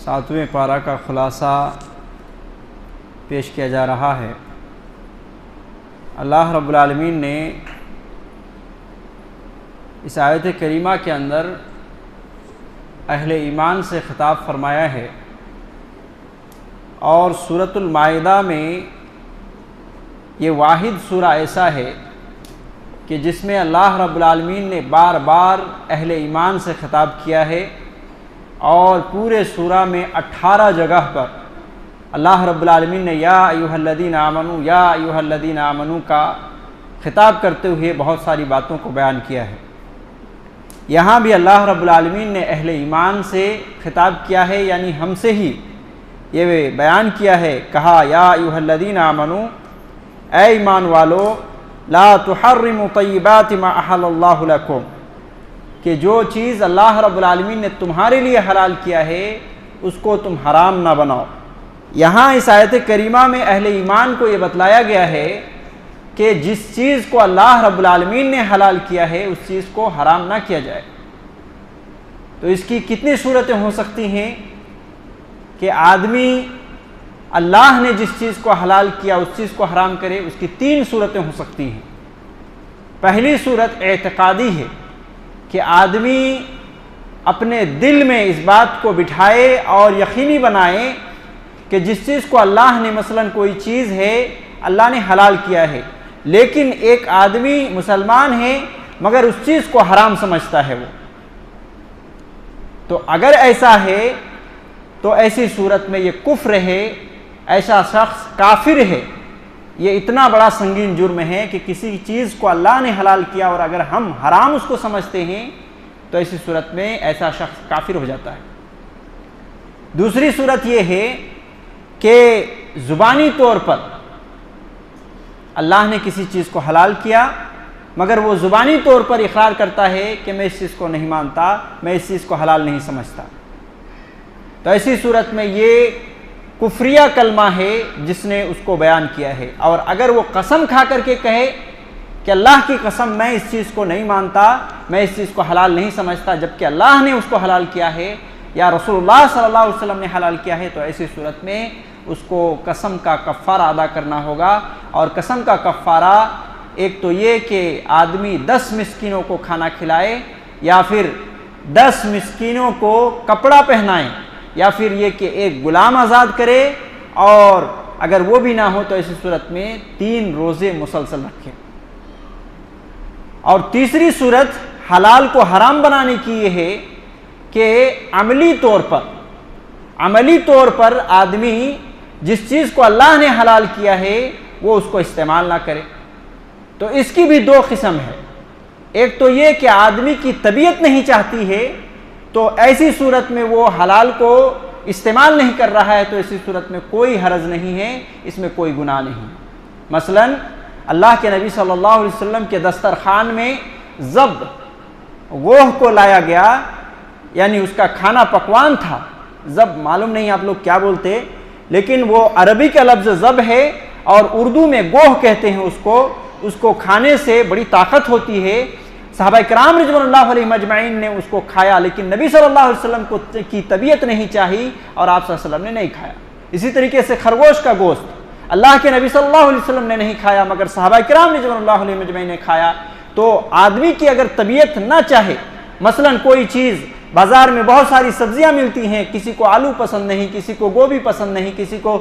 7वें पारा का खुलासा पेश किया जा रहा है। अल्लाह रब्बुल आलमीन ने इस आयत करीमा के अंदर अहले ईमान से ख़िताब फरमाया है और सूरतुल माइदा में ये वाहिद सूरा ऐसा है कि जिसमें अल्लाह रब्बुल आलमीन ने बार बार अहले ईमान से ख़िताब किया है और पूरे सूरा में 18 जगह पर अल्लाह रब्बुल आलमीन ने या अय्युहल्लज़ीना आमनू का ख़िताब करते हुए बहुत सारी बातों को बयान किया है। यहाँ भी अल्लाह रब्बुल आलमीन ने अहले ईमान से ख़िताब किया है, यानी हमसे ही ये बयान किया है, कहा या अय्युहल्लज़ीना आमनू, ऐ ईमान वालो, ला तुहर्रिमू तय्यिबाति मा अहल्लल्लाहु लकुम, कि जो चीज़ अल्लाह रब्बुल आलमीन ने तुम्हारे लिए हलाल किया है उसको तुम हराम ना बनाओ। यहाँ इस आयत करीमा में अहले ईमान को ये बतलाया गया है कि जिस चीज़ को अल्लाह रब्बुल आलमीन ने हलाल किया है उस चीज़ को हराम ना किया जाए। तो इसकी कितनी सूरतें हो सकती हैं कि आदमी अल्लाह ने जिस चीज़ को हलाल किया उस चीज़ को हराम करे। उसकी 3 सूरतें हो सकती हैं। पहली सूरत एतकादी है कि आदमी अपने दिल में इस बात को बिठाए और यकीनी बनाए कि जिस चीज़ को अल्लाह ने, मसलन कोई चीज़ है अल्लाह ने हलाल किया है, लेकिन एक आदमी मुसलमान है मगर उस चीज़ को हराम समझता है वो, तो अगर ऐसा है तो ऐसी सूरत में ये कुफ्र है, ऐसा शख्स काफिर है। ये इतना बड़ा संगीन जुर्म है कि किसी चीज़ को अल्लाह ने हलाल किया और अगर हम हराम उसको समझते हैं तो ऐसी सूरत में ऐसा शख्स काफिर हो जाता है। दूसरी सूरत ये है कि ज़ुबानी तौर पर अल्लाह ने किसी चीज़ को हलाल किया मगर वो ज़ुबानी तौर पर इकरार करता है कि मैं इस चीज़ को नहीं मानता, मैं इस चीज़ को हलाल नहीं समझता, तो ऐसी सूरत में ये कुफ्रिया कलमा है जिसने उसको बयान किया है। और अगर वो कसम खा करके कहे कि अल्लाह की कसम मैं इस चीज़ को नहीं मानता, मैं इस चीज़ को हलाल नहीं समझता, जबकि अल्लाह ने उसको हलाल किया है या रसूलुल्लाह सल्लल्लाहु अलैहि वसल्लम ने हलाल किया है, तो ऐसी सूरत में उसको कसम का कफ़ारा अदा करना होगा। और कसम का कफ़ारा एक तो ये कि आदमी 10 मिस्कीनों को खाना खिलाए या फिर 10 मिस्कीनों को कपड़ा पहनाए या फिर ये कि एक गुलाम आज़ाद करे, और अगर वो भी ना हो तो ऐसी सूरत में 3 रोज़े मुसलसल रखें। और तीसरी सूरत हलाल को हराम बनाने की ये है कि अमली तौर पर आदमी जिस चीज़ को अल्लाह ने हलाल किया है वो उसको इस्तेमाल ना करे। तो इसकी भी 2 किस्म है। एक तो ये कि आदमी की तबीयत नहीं चाहती है तो ऐसी सूरत में वो हलाल को इस्तेमाल नहीं कर रहा है, तो ऐसी सूरत में कोई हरज नहीं है, इसमें कोई गुनाह नहीं। मसलन अल्लाह के नबी सल्लल्लाहु अलैहि वसल्लम के दस्तरखान में ज़ब गोह को लाया गया, यानी उसका खाना पकवान था। ज़ब मालूम नहीं आप लोग क्या बोलते, लेकिन वो अरबी का लफ्ज़ ज़ब है और उर्दू में गोह कहते हैं उसको खाने से बड़ी ताकत होती है। सहाबा किराम रिज़वानुल्लाह अलैहिम अजमईन ने उसको खाया, लेकिन नबी सल्लल्लाहु अलैहि वसल्लम की तबीयत नहीं चाही और आप सल्लल्लाहु अलैहि वसल्लम ने नहीं खाया। इसी तरीके से खरगोश का गोश्त अल्लाह के नबी सल्लल्लाहु अलैहि वसल्लम ने नहीं खाया मगर सहाबा किराम रिज़वानुल्लाह अलैहिम अजमईन ने खाया। तो आदमी की अगर तबीयत ना चाहे, मसलन कोई चीज़ बाज़ार में बहुत सारी सब्जियां मिलती हैं, किसी को आलू पसंद नहीं, किसी को गोभी पसंद नहीं, किसी को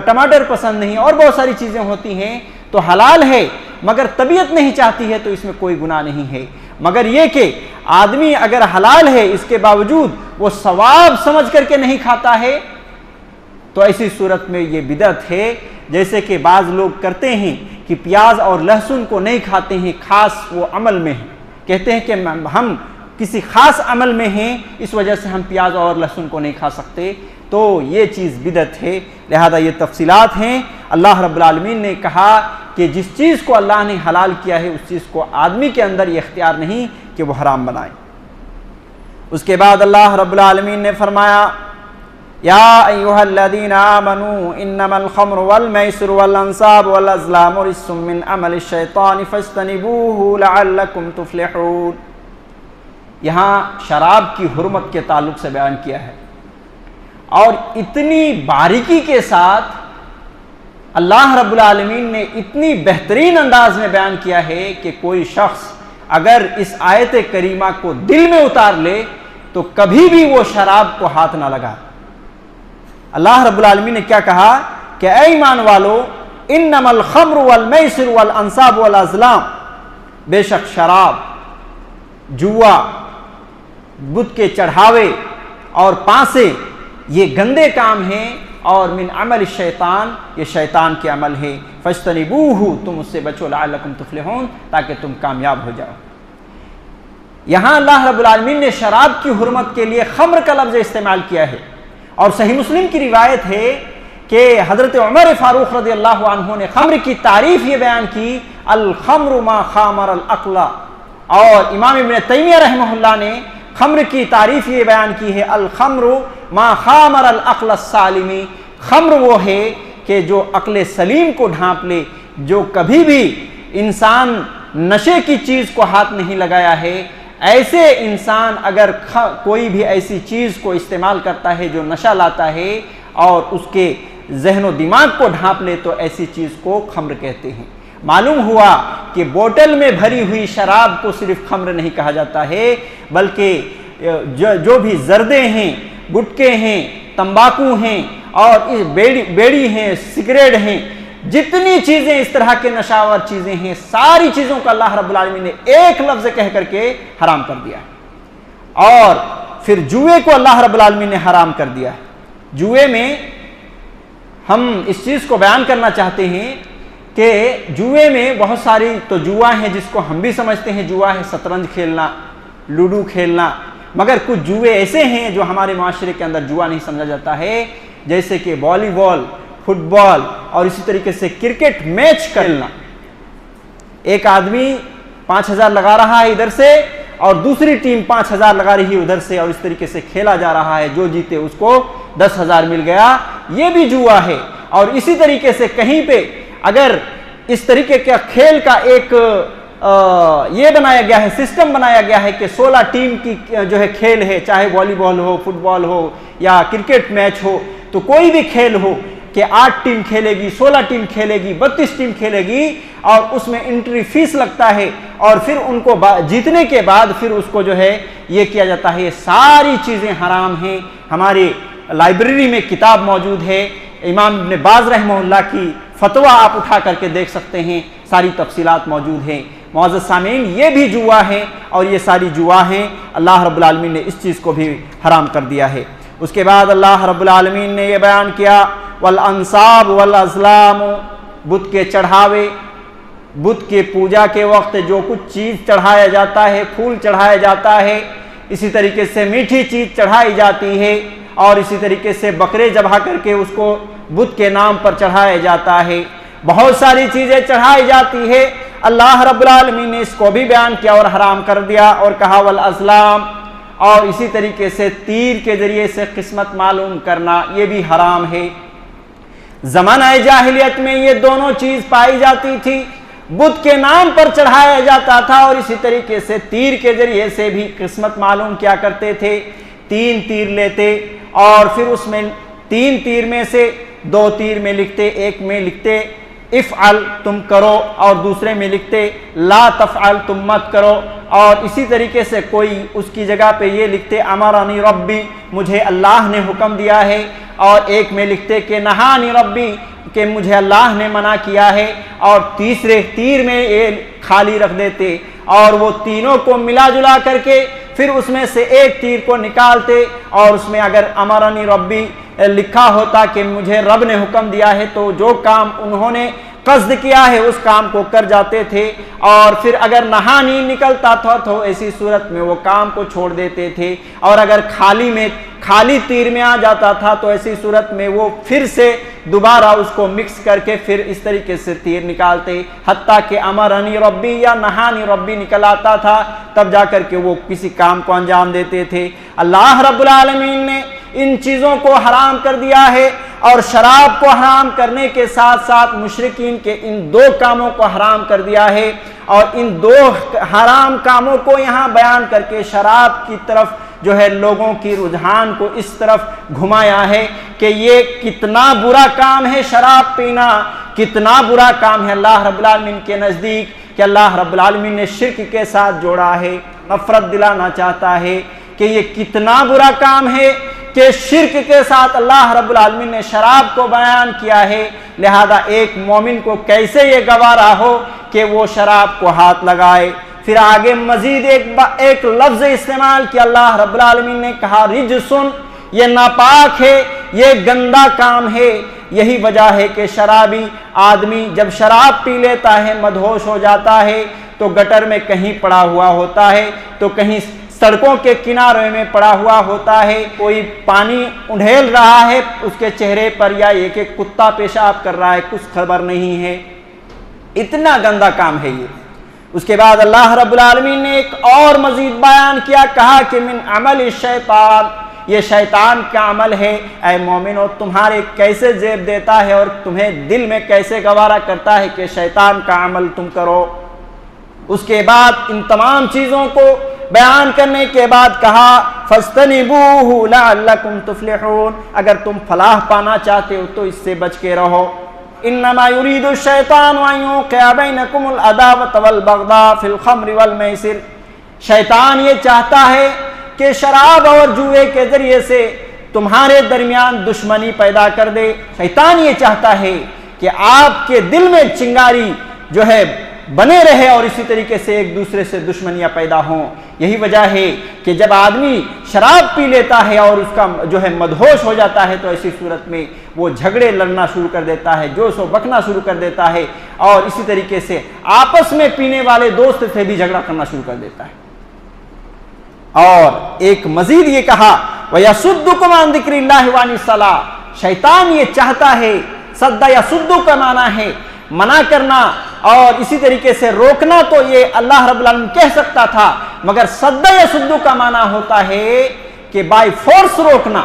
टमाटर पसंद नहीं, और बहुत सारी चीज़ें होती हैं, तो हलाल है मगर तबीयत नहीं चाहती है तो इसमें कोई गुनाह नहीं है। मगर ये कि आदमी अगर हलाल है इसके बावजूद वो सवाब समझ करके नहीं खाता है तो ऐसी सूरत में ये बिदअत है। जैसे कि बाज़ लोग करते हैं कि प्याज और लहसुन को नहीं खाते हैं, खास वो अमल में है, कहते हैं कि हम किसी खास अमल में हैं इस वजह से हम प्याज और लहसुन को नहीं खा सकते, तो ये चीज़ बिदअत है। लिहाजा ये तफसीलात हैं। अल्लाह रब्बुल आलमीन ने कहा कि जिस चीज़ को अल्लाह ने हलाल किया है उस चीज़ को आदमी के अंदर ये इख्तियार नहीं कि वो हराम बनाए। उसके बाद अल्लाह रब्बुल आलमीन ने फरमाया या अय्युहल्लज़ीना आमनू इन्नमल खम्रु वल मैसिरु वल अंसाबु वल अज़लामु रिज्सुम मिन अमलि शैतानि फज्तनिबूहु लअल्लकुम तुफ्लिहून। यहाँ शराब की हुर्मत के ताल्लुक से बयान किया है और इतनी बारीकी के साथ अल्लाह रब्बुल आलमीन ने इतनी बेहतरीन अंदाज में बयान किया है कि कोई शख्स अगर इस आयत करीमा को दिल में उतार ले तो कभी भी वो शराब को हाथ ना लगा। अल्लाह रब्बुल आलमीन ने क्या कहा कि ऐ ईमान वालो, इन्नमल खम्र वल मैसिर वल अंसाब वल अज़लाम, बेशक शराब, जुआ, बुत के चढ़ावे और पासे ये गंदे काम हैं और मिन अमल शैतान, ये शैतान के अमल है। फज्तनिबूहु, तुम उससे बचो, लअल्लकुम तुफ्लिहून, ताकि तुम कामयाब हो जाओ। यहाँ अल्लाह रब्बुल आलमीन ने शराब की हुर्मत के लिए खम्र का लफ्ज़ इस्तेमाल किया है। और सही मुस्लिम की रिवायत है कि हज़रत उमर फ़ारूक रज़ियल्लाहु अन्हु ने खम्र की तारीफ़ ये बयान की, अल खम्रु मा खामर अल अक़ला। और इमाम इब्न तैमिया रहमहुल्लाह ने खम्र की तारीफ़ ये बयान की है, अल खम्रु मा खामर अल अक़ल सालिमी। खम्र वो है कि जो अक़ल सलीम को ढांप ले, जो कभी भी इंसान नशे की चीज़ को हाथ नहीं लगाया है। ऐसे इंसान अगर कोई भी ऐसी चीज़ को इस्तेमाल करता है जो नशा लाता है और उसके जहनो दिमाग को ढांप ले, तो ऐसी चीज़ को खम्र कहते हैं। मालूम हुआ कि बोतल में भरी हुई शराब को सिर्फ खम्र नहीं कहा जाता है, बल्कि जो भी जर्दे हैं, गुटके हैं, तंबाकू हैं और इस बेड़ी हैं, सिगरेट हैं, जितनी चीज़ें इस तरह के नशावर चीज़ें हैं, सारी चीज़ों को अल्लाह रब्बुल आलमीन ने एक लफ्ज़ कह करके हराम कर दिया है। और फिर जुए को अल्लाह रब्बुल आलमीन ने हराम कर दिया है। जुए में हम इस चीज़ को बयान करना चाहते हैं कि जुए में बहुत सारी तो जुआ हैं जिसको हम भी समझते हैं जुआ है, शतरंज खेलना, लूडो खेलना, मगर कुछ जुए ऐसे हैं जो हमारे माशरे के अंदर जुआ नहीं समझा जाता है, जैसे कि वॉलीबॉल, फुटबॉल और इसी तरीके से क्रिकेट मैच खेलना। एक आदमी 5,000 लगा रहा है इधर से और दूसरी टीम 5,000 लगा रही है उधर से, और इस तरीके से खेला जा रहा है, जो जीते उसको 10,000 मिल गया, ये भी जुआ है। और इसी तरीके से कहीं पे अगर इस तरीके का खेल का एक ये बनाया गया है, सिस्टम बनाया गया है कि 16 टीम की जो है खेल है, चाहे वॉलीबॉल हो, फुटबॉल हो या क्रिकेट मैच हो, तो कोई भी खेल हो कि 8 टीम खेलेगी, 16 टीम खेलेगी, 32 टीम खेलेगी और उसमें एंट्री फीस लगता है और फिर उनको जीतने के बाद फिर उसको जो है ये किया जाता है। ये सारी चीज़ें हराम हैं। हमारी लाइब्रेरी में किताब मौजूद है, इमाम इब्न बाज़ रहमहुल्लाह की फतवा आप उठा करके देख सकते हैं, सारी तफसीलात मौजूद हैं। मुअज़्ज़ज़ सामीन, ये भी जुआ है और ये सारी जुआ हैं। अल्लाह रब्बुल आलमीन ने इस चीज़ को भी हराम कर दिया है। उसके बाद अल्लाह रब्बुल आलमीन ने यह बयान किया, वल अंसाब वल अज़लाम, बुत के चढ़ावे, बुत के पूजा के वक्त जो कुछ चीज़ चढ़ाया जाता है, फूल चढ़ाया जाता है, इसी तरीके से मीठी चीज़ चढ़ाई जाती है और इसी तरीके से बकरे ज़बह करके उसको बुत के नाम पर चढ़ाया जाता है। बहुत सारी चीज़ें चढ़ाई जाती है। अल्लाह रब्बुल आलमीन ने इसको भी बयान किया और हराम कर दिया और कहा वल अज़लाम, और इसी तरीके से तीर के जरिए से किस्मत मालूम करना, ये भी हराम है। ज़माना जाहिलियत में ये दोनों चीज़ पाई जाती थी, बुत के नाम पर चढ़ाया जाता था और इसी तरीके से तीर के जरिए से भी किस्मत मालूम किया करते थे। 3 तीर लेते और फिर उसमें 3 तीर में से 2 तीर में लिखते, एक में लिखते इफ़अल, तुम करो, और दूसरे में लिखते ला तफ़अल, तुम मत करो, और इसी तरीके से कोई उसकी जगह पे ये लिखते अमरनी रब्बी, मुझे अल्लाह ने हुक्म दिया है, और एक में लिखते कि नहानी रब्बी, कि मुझे अल्लाह ने मना किया है, और तीसरे तीर में ये खाली रख देते और वो तीनों को मिला जुला करके फिर उसमें से एक तीर को निकालते और उसमें अगर अमरनी रब्बी लिखा होता कि मुझे रब ने हुक्म दिया है, तो जो काम उन्होंने कस्द किया है उस काम को कर जाते थे। और फिर अगर नहानी निकलता था तो ऐसी सूरत में वो काम को छोड़ देते थे, और अगर खाली तीर में आ जाता था तो ऐसी सूरत में वो फिर से दोबारा उसको मिक्स करके फिर इस तरीके से तीर निकालते, हत्ता कि अमरनी रब्बी या नहानी रब्बी निकल आता था, तब जाकर के वो किसी काम को अंजाम देते थे। अल्लाह रब्बुल आलमीन ने इन चीज़ों को हराम कर दिया है, और शराब को हराम करने के साथ साथ मुशरिकीन के इन 2 कामों को हराम कर दिया है। और इन 2 हराम कामों को यहाँ बयान करके शराब की तरफ जो है लोगों की रुझान को इस तरफ घुमाया है कि ये कितना बुरा काम है शराब पीना, कितना बुरा काम है अल्लाह रब्बुल आलमीन के नज़दीक, कि अल्लाह रब्बुल आलमीन ने शिर्क के साथ जोड़ा है। नफरत दिलाना चाहता है कि ये कितना बुरा काम है कि शिर्क के साथ अल्लाह रब्बुल आलमीन ने शराब को बयान किया है। लिहाजा एक मोमिन को कैसे ये गवारा हो कि वो शराब को हाथ लगाए। फिर आगे मजीद एक लफ्ज इस्तेमाल किया अल्लाह रब्बुल आलमीन ने कहा रिजसुन, ये नापाक है, ये गंदा काम है। यही वजह है कि शराबी आदमी जब शराब पी लेता है, मदहोश हो जाता है, तो गटर में कहीं पड़ा हुआ होता है, तो कहीं सड़कों के किनारे में पड़ा हुआ होता है, कोई पानी उंडेल रहा है उसके चेहरे पर, या एक कुत्ता पेशाब कर रहा है, कुछ खबर नहीं है। इतना गंदा काम है ये। उसके बाद अल्लाह रब्बुल आलमीन ने एक और मजीद बयान किया, कहा कि मिन अमल शैतान, ये शैतान का अमल है। ऐ मोमिनो, तुम्हारे कैसे जेब देता है और तुम्हें दिल में कैसे गवारा करता है कि शैतान का अमल तुम करो। उसके बाद इन तमाम चीज़ों को बयान करने के बाद कहा फस्तनिबूहु लअल्लकुम तुफ्लिहून, अगर तुम फलाह पाना चाहते हो तो इससे बच के रहो। इन्नमा युरीदु शैतानु अन युक़िअ बैनकुमुल अदावत वल बग़दा फिल खम्रि वल मैसिर, शैतान ये चाहता है कि शराब और जुए के जरिए से तुम्हारे दरमियान दुश्मनी पैदा कर दे। शैतान ये चाहता है कि आपके दिल में चिंगारी जो है बने रहे और इसी तरीके से एक दूसरे से दुश्मनियां पैदा हों। यही वजह है कि जब आदमी शराब पी लेता है और उसका जो है मदहोश हो जाता है, तो ऐसी सूरत में वो झगड़े लड़ना शुरू कर देता है, जोशो बकना शुरू कर देता है, और इसी तरीके से आपस में पीने वाले दोस्त से भी झगड़ा करना शुरू कर देता है। और एक मजीद ये कहा वयसुद्दुकुम अन ज़िक्रिल्लाहि व अनिस सलाह, शैतान ये चाहता है, सद्दा यसुद्दु का माना है मना करना और इसी तरीके से रोकना, तो ये अल्लाह रब्बुल आलमीन कह सकता था, मगर सद्दा यसुद्दु का माना होता है कि बाय फोर्स रोकना,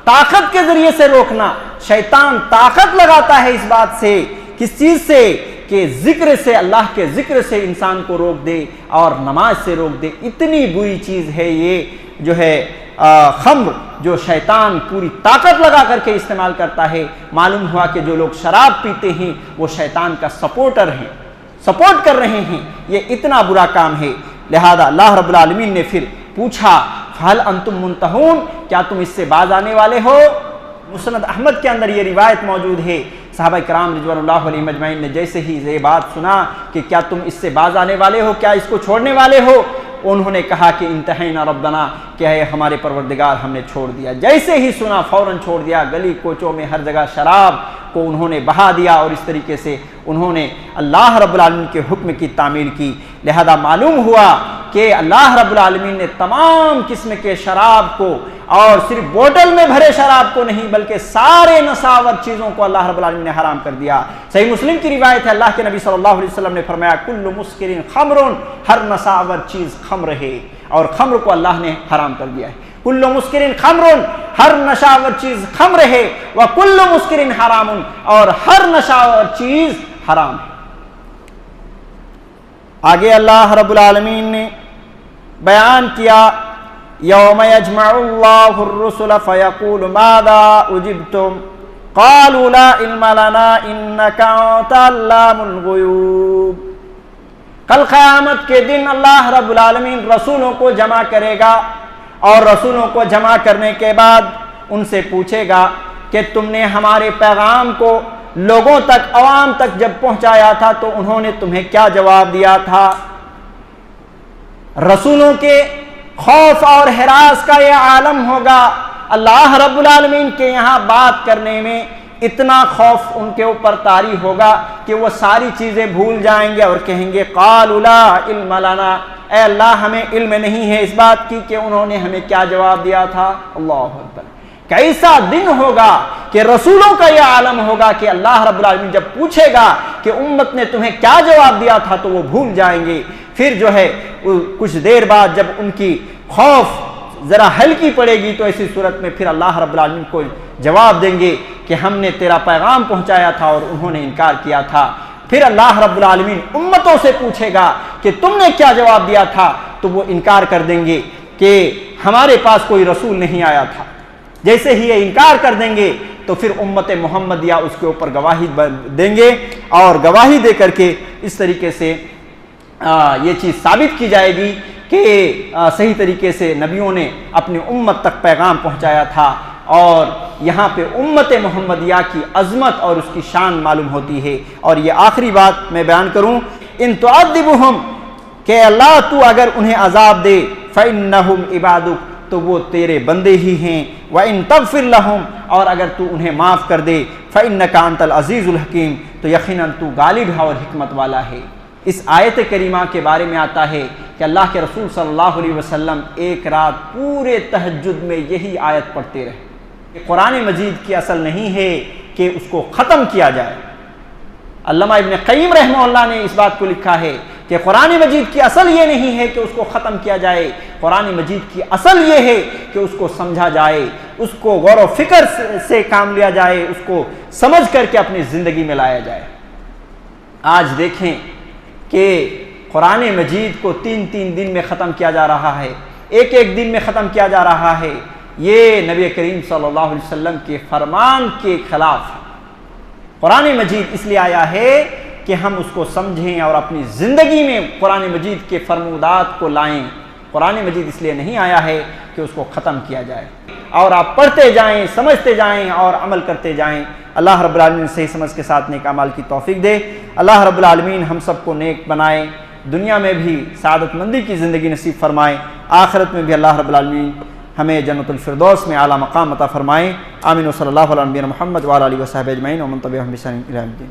ताकत के जरिए से रोकना। शैतान ताकत लगाता है इस बात से, किस चीज से, कि जिक्र से, अल्लाह के जिक्र से इंसान को रोक दे और नमाज से रोक दे। इतनी बुरी चीज है ये जो है खम्र, जो शैतान पूरी ताकत लगा करके इस्तेमाल करता है। मालूम हुआ कि जो लोग शराब पीते हैं वो शैतान का सपोर्टर हैं, सपोर्ट कर रहे हैं। ये इतना बुरा काम है। लिहाजा अल्लाह रब्बुल आलमीन ने फिर पूछा फहल अंतुम मुंतहून, क्या तुम इससे बाज आने वाले हो। मुस्नद अहमद के अंदर ये रिवायत मौजूद है, सहाबा किराम रिज़वानुल्लाहि अलैहिम अजमईन ने जैसे ही ये बात सुना कि क्या तुम इससे बाज आने वाले हो, क्या इसको छोड़ने वाले हो, उन्होंने कहा कि इंतहैना रब्बना, क्या है हमारे परवरदिगार, हमने छोड़ दिया। जैसे ही सुना फौरन छोड़ दिया। गली कोचों में हर जगह शराब को उन्होंने बहा दिया और इस तरीके से उन्होंने अल्लाह रब्बुल आलमीन के हुक्म की तामील की। लिहाजा मालूम हुआ कि अल्लाह रब्बुल आलमीन ने तमाम किस्म के शराब को, और सिर्फ बोतल में भरे शराब को नहीं, बल्कि सारे नसावर चीज़ों को अल्लाह रब्बुल आलमीन ने हराम कर दिया। सही मुस्लिम की रिवायत है, अल्लाह के नबी सल्लल्लाहु अलैहि वसल्लम ने फरमाया कुल्लु मुस्किरिन खम्रुन, हर नसावर चीज़ खम्र है, और खम्र को अल्लाह ने हराम कर दिया है। कुल्लु मुस्किरिन खम्रुन, हर नशावर चीज़ खम्र है, व कुल्लु मुस्किरिन हरामुन, और हर नशावर चीज़ हराम है। आगे अल्लाह रब्बुल आलमीन ने बयान किया यौम यजमउल्लाहु अर्रुसुल फयक़ूलु माज़ा उजिब्तुम क़ालू ला इल्म लना इन्नका अंता अल्लामुल ग़ुयूब। कल क़यामत के दिन अल्लाह रब्बुल आलमीन रसूलों को जमा करेगा, और रसूलों को जमा करने के बाद उनसे पूछेगा कि तुमने हमारे पैगाम को लोगों तक, अवाम तक जब पहुंचाया था तो उन्होंने तुम्हें क्या जवाब दिया था। रसूलों के खौफ और हिरास का यह आलम होगा। अल्लाह रब्बुल आलमीन के यहाँ बात करने में इतना खौफ उनके ऊपर तारी होगा कि वो सारी चीज़ें भूल जाएंगे और कहेंगे क़ालू ला इल्म लना, ऐ अल्लाह हमें इल्म नहीं है इस बात की कि उन्होंने हमें क्या जवाब दिया था। अल्लाह अकबर, कैसा दिन होगा कि रसूलों का यह आलम होगा कि अल्लाह रब्बुल आलमीन जब पूछेगा कि उम्मत ने तुम्हें क्या जवाब दिया था तो वो भूल जाएंगे। फिर जो है कुछ देर बाद जब उनकी खौफ ज़रा हल्की पड़ेगी तो ऐसी सूरत में फिर अल्लाह रब्बुल आलमीन को जवाब देंगे कि हमने तेरा पैगाम पहुंचाया था और उन्होंने इनकार किया था। फिर अल्लाह रब्बुल आलमीन उम्मतों से पूछेगा कि तुमने क्या जवाब दिया था, तो वो इनकार कर देंगे कि हमारे पास कोई रसूल नहीं आया था। जैसे ही ये इनकार कर देंगे तो फिर उम्मत मोहम्मदिया उसके ऊपर गवाही देंगे और गवाही दे करके इस तरीके से ये चीज़ साबित की जाएगी कि सही तरीके से नबियों ने अपनी उम्मत तक पैगाम पहुंचाया था। और यहाँ पे उम्मत मोहम्मदिया की अज़मत और उसकी शान मालूम होती है। और ये आखिरी बात मैं बयान करूँ, इन तुअद्दिबुहुम, कि अल्लाह तू अगर उन्हें अजाब दे, फ़इन्नहुम इबादुक, तो वो तेरे बंदे ही हैं। व इन तग़फ़िर लहुम, और अगर तू उन्हें माफ़ कर दे, फ़इन्नका अंतल अज़ीज़ुल हकीम, तो यकीनन तू गालिब है और हिकमत वाला है। इस आयत करीमा के बारे में आता है कि अल्लाह के रसूल सल्लल्लाहु अलैहि वसल्लम एक रात पूरे तहज्जुद में यही आयत पढ़ते रहे। कुरान मजीद की असल नहीं है कि उसको ख़त्म किया जाए। अल्लामा इब्न क़य्यिम रहमहुल्लाह ने इस बात को लिखा है कि कुरान मजीद की असल ये नहीं है कि उसको ख़त्म किया जाए, कुरान मजीद की असल ये है कि उसको समझा जाए, उसको गौर व फिक्र से काम लिया जाए, उसको समझ करके अपनी ज़िंदगी में लाया जाए। आज देखें कि कुरान मजीद को 3-3 दिन में ख़त्म किया जा रहा है, एक दिन में ख़त्म किया जा रहा है। ये नबी करीम सल्लल्लाहु अलैहि वसल्लम के फरमान के खिलाफ है। कुरान मजीद इसलिए आया है कि हम उसको समझें और अपनी ज़िंदगी में कुरान मजीद के फरमूदात को लाएं। कुरान मजीद इसलिए नहीं आया है कि उसको ख़त्म किया जाए। और आप पढ़ते जाएं, समझते जाएं और अमल करते जाएं। अल्लाह रब्बुल आलमीन सही समझ के साथ नेक अमाल की तौफीक दे। अल्लाह रब्बुल आलमीन हम सबको नेक बनाए, दुनिया में भी सादतमंदी की ज़िंदगी नसीब फरमाए, आखिरत में भी अल्लाह रब्बुल आलमीन हमें जन्नतुल फिरदौस में आला मकाम अता फरमाएँ। आमीन। व सल्लल्लाहु अला नबीना मुहम्मद व अला आलिहि व सहबिहि अजमईन व मन तबिअहुम बिइहसान इला यौमिद्दीन।